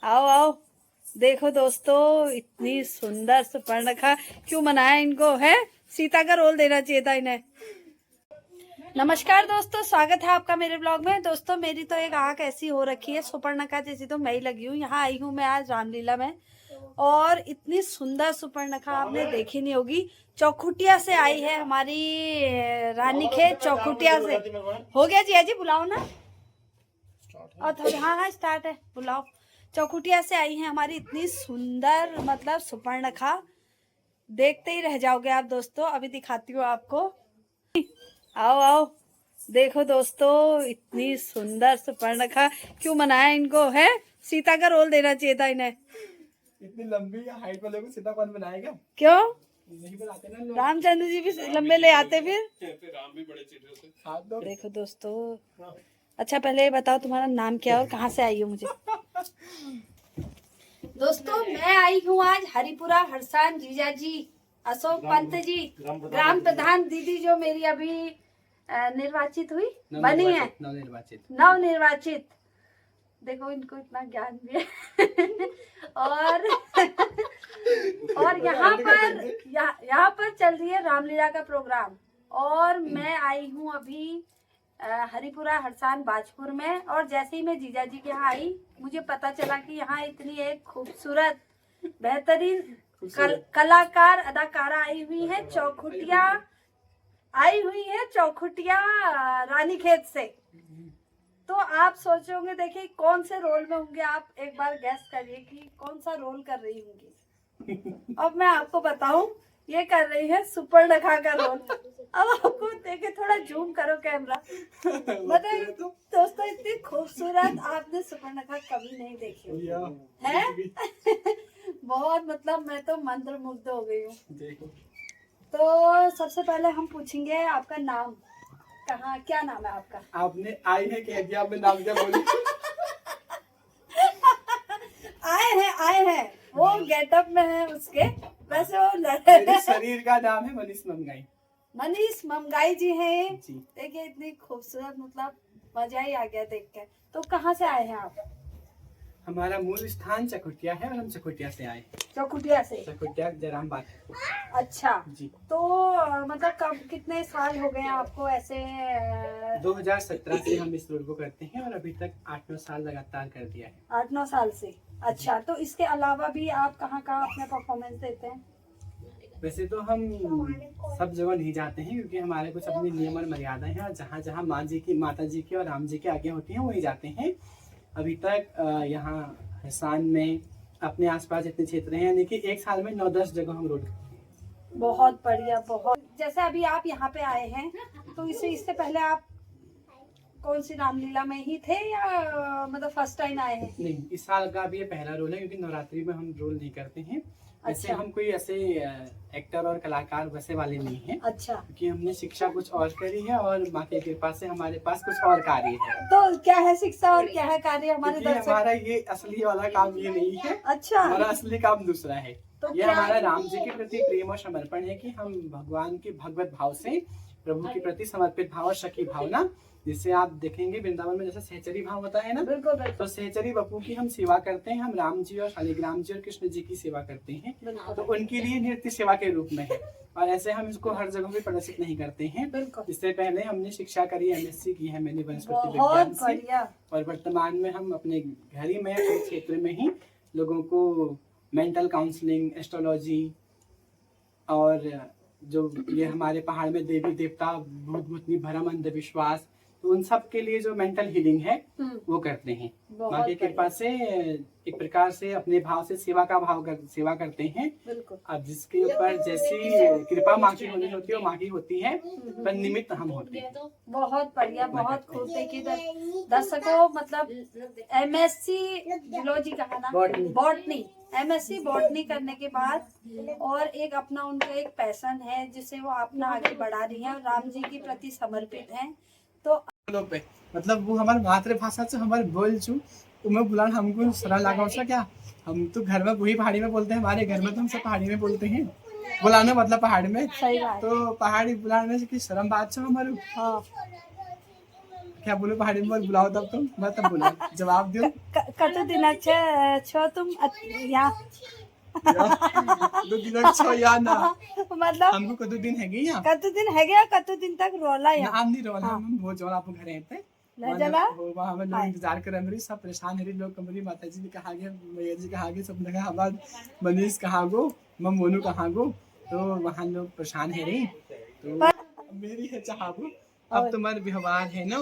आओ आओ, देखो दोस्तों, इतनी सुंदर सुपर्णखा। क्यों बनाया इनको? है सीता का रोल देना चाहिए था इन्हें। नमस्कार दोस्तों, स्वागत है आपका मेरे ब्लॉग में। दोस्तों मेरी तो एक आंख ऐसी हो रखी है सुपर्णखा जैसी, तो मैं ही लगी हूँ। यहाँ आई हूँ मैं आज रामलीला में, और इतनी सुंदर सुपर्णखा आपने देखी नहीं होगी। चौखुटिया से आई है हमारी रानीखेत चौखुटिया से। हो गया जी? अजी बुलाओ ना, और थोड़ा हाँ स्टार्ट है, बुलाओ। चौखुटिया से आई है हमारी इतनी सुंदर मतलब सुपर्णखा, देखते ही रह जाओगे आप दोस्तों। अभी दिखाती हूँ आपको। आओ आओ, देखो दोस्तों, इतनी सुंदर सुपर्णखा। क्यों बनाया इनको? है सीता का रोल देना चाहिए था इन्हें। इतनी लंबी हाइट वाले को सीता कौन बनाएगा? क्यों? नहीं बनाते ना लोग। रामचंद्र जी भी लंबे ले आते फिर। राम भी बड़े चीटे होते। देखो दोस्तों, अच्छा पहले ये बताओ तुम्हारा नाम क्या है और कहाँ से आई हो मुझे? दोस्तों मैं आई हूँ आज हरिपुरा हरसान जीजा जी अशोक पंत जी, ग्राम प्रधान दीदी जो मेरी अभी निर्वाचित हुई बनी है, नव निर्वाचित। देखो इनको इतना ज्ञान भी है। और यहाँ पर चल रही है रामलीला का प्रोग्राम, और मैं आई हूँ अभी हरिपुरा हरसान बाजपुर में। और जैसे ही मैं जीजा जी के यहाँ आई, मुझे पता चला कि यहाँ इतनी एक खूबसूरत बेहतरीन कलाकार अदाकारा आई हुई है, चौखुटिया आई हुई है, चौखुटिया रानीखेत से। तो आप सोचोगे, देखिए कौन से रोल में होंगे, आप एक बार गैस करिए कि कौन सा रोल कर रही होंगी। अब मैं आपको बताऊं, ये कर रही है सुपर्णखा का रोल। अब आपको देखे, थोड़ा जूम करो कैमरा। मतलब दोस्तों इतनी खूबसूरत आपने सुपर्णखा कभी नहीं देखी है। बहुत मतलब मैं तो मंत्रमुग्ध हो गई हूँ। तो सबसे पहले हम पूछेंगे आपका नाम, कहाँ, क्या नाम है आपका? आपने आई है कह दिया, आपने नाम क्या बोली? आए हैं वो गेटअप में है उसके। वैसे वो मेरे शरीर का नाम है मनीष ममगाई। मनीष ममगाई जी हैं। देखिए इतनी खूबसूरत, मतलब मजा ही आ गया देख के। तो कहाँ से आए हैं आप? हमारा मूल स्थान चकुटिया है और हम चकुटिया से आए। चौखुटिया से? चकुटिया जराम बात। अच्छा जी। तो मतलब कब, कितने साल हो गए आपको ऐसे? 2017 से हम इस रोल को करते हैं और अभी तक 8-9 साल लगातार कर दिया है। 8-9 साल से? अच्छा, तो इसके अलावा भी आप कहाँ अपने परफॉर्मेंस देते हैं? वैसे तो हम सब जगह नहीं जाते हैं, क्योंकि हमारे कुछ अपने नियम और मर्यादा हैं, और जहाँ जहाँ माता जी की और राम जी की आज्ञा होती है वहीं जाते हैं। अभी तक यहाँ हरसान में अपने आसपास जितने क्षेत्र हैं, यानी कि एक साल में 9-10 जगह हम रोड करते हैं। बहुत बढ़िया, बहुत। जैसे अभी आप यहाँ पे आए हैं, तो इससे पहले आप कौन सी रामलीला में ही थे, या मतलब फर्स्ट टाइम आए हैं? नहीं, इस साल का भी ये पहला रोल है, क्योंकि नवरात्रि में हम रोल नहीं करते हैं। वैसे अच्छा। हम कोई ऐसे एक्टर और कलाकार वैसे वाले नहीं हैं। अच्छा। क्योंकि हमने शिक्षा कुछ और करी है, और माँ की कृपा से हमारे पास कुछ और कार्य है। तो क्या है शिक्षा और क्या है कार्य हमारे दर्शक? हमारा ये असली वाला काम ये नहीं है। अच्छा। हमारा असली काम दूसरा है। तो ये हमारा राम जी के प्रति प्रेम और समर्पण है, कि हम भगवान के भगवत भाव से प्रभु के प्रति समर्पित भाव और सखी भावना, जिससे आप देखेंगे वृंदावन में जैसे सहचरी भाव होता है ना, बिल्कुल। तो सहचरी बपू की हम सेवा करते हैं। हम राम जी और शालिग्राम जी और कृष्ण जी की सेवा करते हैं, तो उनके लिए नृत्य सेवा के रूप में है। और ऐसे हम इसको हर जगह पे प्रदर्शित नहीं करते हैं। इससे पहले हमने शिक्षा करी, MSc की है मैंने वनस्पति विज्ञान से, और वर्तमान में हम अपने घर ही में, अपने क्षेत्र में ही लोगों को मेंटल काउंसलिंग, एस्ट्रोलॉजी, और जो ये हमारे पहाड़ में देवी देवता, भूत भूतनी भरम, अंधविश्वास, तो उन सब के लिए जो मेंटल हीलिंग है वो करते हैं। माँ की कृपा से एक प्रकार से अपने भाव से सेवा करते हैं। अब जिसके ऊपर जैसी कृपा माँ की होनी होती है वो माँ की होती है, पर निमित्त हम होते हैं। बहुत बढ़िया, बहुत खूब। देखिए दर्शकों, मतलब MSc जूलॉजी कहा ना, बॉटनी, MSc बॉटनी करने के बाद और एक अपना उनका एक पैशन है जिसे वो अपना आगे बढ़ा रही है और राम जी के प्रति समर्पित हैं। तो मतलब वो हमारे मातृभाषा से हमारे बोल चू, तो मैं बुलाना हमको सरल लगा उसका क्या। हम तो घर में वही पहाड़ी में बोलते हैं, हमारे घर में तो हम सब पहाड़ी में बोलते हैं। बुलाना मतलब पहाड़ में, सही बात। तो पहाड़ी बुलाने की शर्म बात है हमारे। हाँ। क्या बोलो पहाड़ी में? बुलाओ तब तुम, मैं तब बोलो, जवाब दो। कतु दिन छो तुम यहाँ दो दिन छो या ना, मतलब हमको कदू दिन है यहाँ, कतु दिन है गया, कतु दिन तक रोला ना यहाँ हम नहीं रोल, हम वो जो आप घर हैं पे जला वहाँ हम लोग इंतजार कर रहे हैं, सब परेशान है लोग, कमरी माता जी ने कहा गया, मैया जी कहा गया, सब लगा हमारा मनीष कहाँ गो, मम मोनू कहाँ गो, तो वहाँ लोग परेशान है रही। तो मेरी है चाहबो, अब तुम्हारे व्यवहार है ना,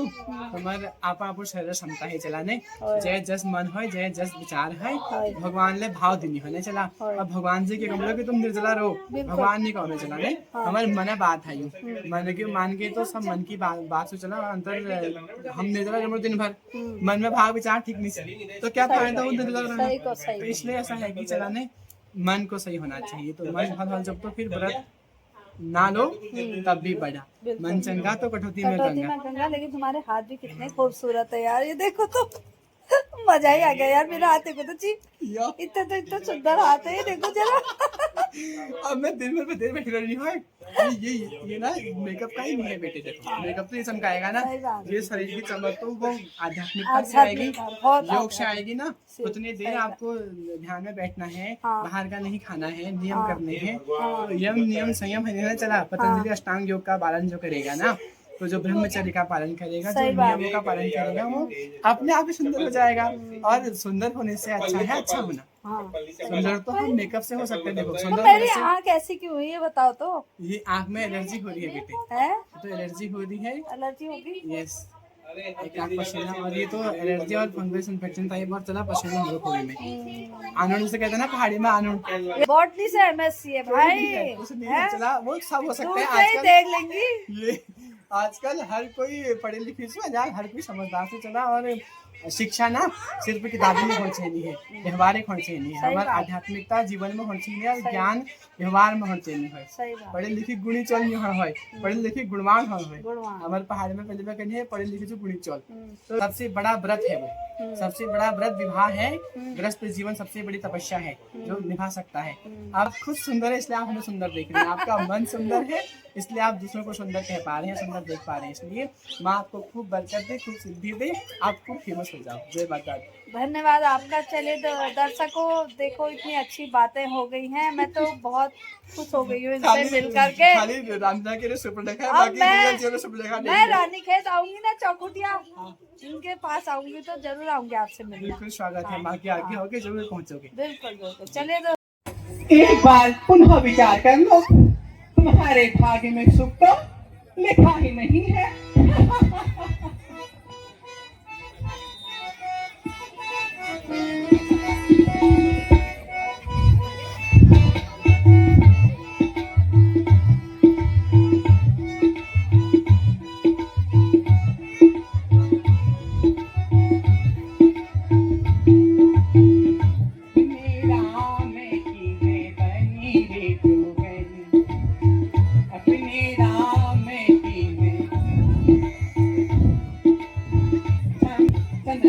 तुम्हारे आपा शरीर क्षमता है चलाने, जय जस मन है, जय जस विचार है, भगवान ले भाव दिनी होने चला। अब भगवान जी के कमलों के तुम निर्जला रहो, भगवान नहीं कहने चलाने, हमारे मन बात है यू, मन के मान के तो सब मन की बात से चला, अंतर हम निर्जला रहो दिन भर, मन में भाव विचार ठीक नहीं से, तो क्या फायदा हो निर्जला रहने। तो इसलिए ऐसा है कि चलाने मन को सही होना चाहिए, तो मन भल जब तो फिर व्रत ना लो तब भी बढ़ा, मन चंगा तो कटौती में गंगा। लेकिन तुम्हारे हाथ भी कितने खूबसूरत है यार, ये देखो तो मजा ही आ गया यार, मेरा हाथ देखो तो जी, इतना सुंदर हाथ है, ये देखो जरा। अब मैं दिन भर में देर बैठी रही हूँ, ये ना मेकअप का ही नहीं है बेटे, देखो मेकअप तो ये चमकाएगा ना, ये शरीर की चमक तो वो आध्यात्मिकता से आएगी, योग से आएगी ना। उतनी देर आपको ध्यान में बैठना है, बाहर का नहीं खाना है, नियम करने हैं, तो यम नियम संयम है चला। पतंजलि अष्टांग योग का पालन जो करेगा ना, तो जो ब्रह्मचर्य का पालन करेगा, जो नियमों का पालन करेगा, वो अपने आप ही सुंदर हो जाएगा। और सुंदर होने से अच्छा है अच्छा होना। सुंदर तो हम मेकअप से हो सकते हैं, देखो सुंदर मेरी आँख ऐसी क्यों हुई है बताओ तो? ये आँख में एलर्जी हो रही है बेटे, है तो एलर्जी हो रही है, एलर्जी होगी, यस, एक आँख पसीना, और ये तो एलर्जी और फंगस इन्फेक्शन था, ये बहुत चला पसीना हम लोग में। आनंद से कहते हैं ना पहाड़ी में, आनंद बॉटनी से एमएससी है भाई, कुछ नहीं चला, वो सब हो सकता है आजकल, देख लेंगी ये आजकल हर कोई पढ़े लिखे से हर कोई समझदार से चला। और शिक्षा ना सिर्फ किताबी में होनी चाहिए, व्यवहारिक होनी चाहिए, हमारे आध्यात्मिकता जीवन में होनी चाहिए, और ज्ञान व्यवहार में होनी चाहिए है। पढ़े लिखे गुणी चल है, पढ़े लिखे गुणवान है, हमारे पहाड़ में पहले में कहनी है पढ़े लिखे जो गुणी चल। तो सबसे बड़ा व्रत है वो, सबसे बड़ा व्रत विवाह है, गृहस्थ जीवन सबसे बड़ी तपस्या है जो निभा सकता है। आप खुद सुंदर है इसलिए आप हमें सुंदर देख रहे हैं, आपका मन सुंदर है इसलिए आप दूसरों को सुंदर कह पा रहे हैं, सुंदर देख पा रहे हैं। इसलिए माँ आपको खूब बरकत दे, खूब सिद्धि दे, आप खूब फेमस हो जाओ। जय माता दी। धन्यवाद आपका। चलिए दर्शकों, देखो इतनी अच्छी बातें हो गई हैं, मैं तो बहुत खुश हो गई हूँ इनसे मिल करके। खाली रामदा के लिए सुपर देखा है, बाकी मैं रानीखेत आऊंगी ना, चौकुटिया इनके पास आऊंगी तो जरूर आऊंगी आपसे मिलने। बिल्कुल स्वागत है, माँ के आगे होके जरूर पहुँचोगे। बिल्कुल बिल्कुल। चलिए तो एक बार पुनः विचार कर लो, तुम्हारे भाग्य में सुख तो लिखा ही नहीं है।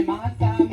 Master